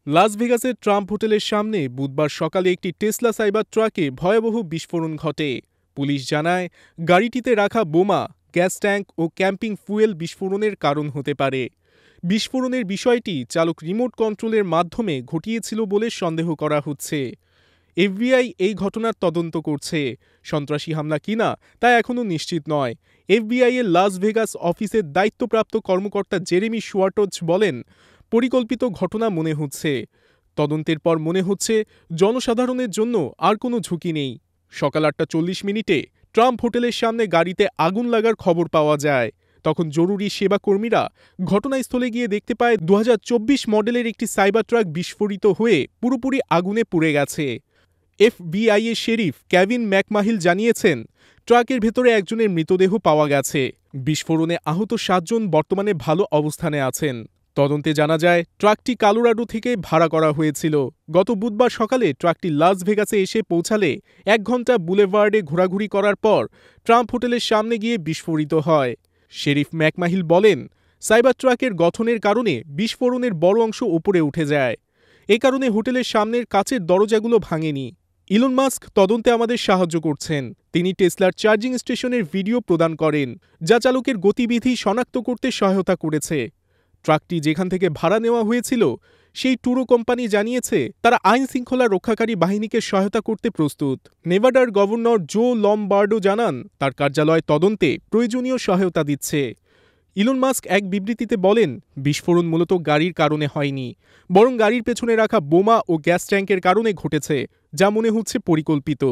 লাস ভেগাসের Trump হোটেলের সামনে বুধবার সকালে একটি টেসলা সাইবার ট্রাকে ভয়াবহ বিস্ফোরণ ঘটে। পুলিশ জানায়, গাড়িটিতে রাখা বোমা, গ্যাস ট্যাঙ্ক ও ক্যাম্পিং ফুয়েল বিস্ফোরণের কারণ হতে পারে। বিস্ফোরণের বিষয়টি চালক রিমোট কন্ট্রোলের মাধ্যমে ঘটিয়েছিল বলে সন্দেহ করা হচ্ছে। এফবিআই এই ঘটনার তদন্ত করছে। সন্ত্রাসী হামলা কিনা তা এখনও নিশ্চিত নয়। এফবিআই এর লাস ভেগাস অফিসের দায়িত্বপ্রাপ্ত কর্মকর্তা জেরেমি শুয়ার্টজ বলেন, পরিকল্পিত ঘটনা মনে হচ্ছে। তদন্তের পর মনে হচ্ছে জনসাধারণের জন্য আর কোনো ঝুঁকি নেই। সকাল ৮:৪০ ট্রাম্প হোটেলের সামনে গাড়িতে আগুন লাগার খবর পাওয়া যায়। তখন জরুরি সেবা কর্মীরা ঘটনাস্থলে গিয়ে দেখতে পায় ২০২৪ মডেলের একটি সাইবার ট্রাক বিস্ফোরিত হয়ে পুরোপুরি আগুনে পুড়ে গেছে। এফবিআই এর শেরিফ কেভিন ম্যাকমাহিল জানিয়েছেন, ট্রাকের ভেতরে একজনের মৃতদেহ পাওয়া গেছে। বিস্ফোরণে আহত ৭ জন বর্তমানে ভালো অবস্থানে আছেন। তদন্তে জানা যায়, ট্রাকটি কালোরাডো থেকে ভাড়া করা হয়েছিল। গত বুধবার সকালে ট্রাকটি লাস ভেগাসে এসে পৌঁছালে ১ ঘন্টা বুলেভার্ডে ঘোরাঘুরি করার পর ট্রাম্প হোটেলের সামনে গিয়ে বিস্ফোরিত হয়। শেরিফ ম্যাকমাহিল বলেন, সাইবার ট্রাকের গঠনের কারণে বিস্ফোরণের বড় অংশ উপরে উঠে যায়। এ কারণে হোটেলের সামনের কাচের দরজাগুলো ভাঙেনি। ইলন মাস্ক তদন্তে আমাদের সাহায্য করছেন। তিনি টেসলার চার্জিং স্টেশনের ভিডিও প্রদান করেন, যা চালকের গতিবিধি শনাক্ত করতে সহায়তা করেছে। ট্রাকটি যেখান থেকে ভাড়া নেওয়া হয়েছিল সেই ট্যুরো কোম্পানি জানিয়েছে, তারা আইন শৃঙ্খলা রক্ষাকারী বাহিনীকে সহায়তা করতে প্রস্তুত। নেভাডার গভর্নর জো লমবার্ডো জানান, তার কার্যালয় তদন্তে প্রয়োজনীয় সহায়তা দিচ্ছে। ইলন মাস্ক এক বিবৃতিতে বলেন, বিস্ফোরণ মূলত গাড়ির কারণে হয়নি, বরং গাড়ির পেছনে রাখা বোমা ও গ্যাস ট্যাঙ্কের কারণে ঘটেছে, যা মনে হচ্ছে পরিকল্পিত।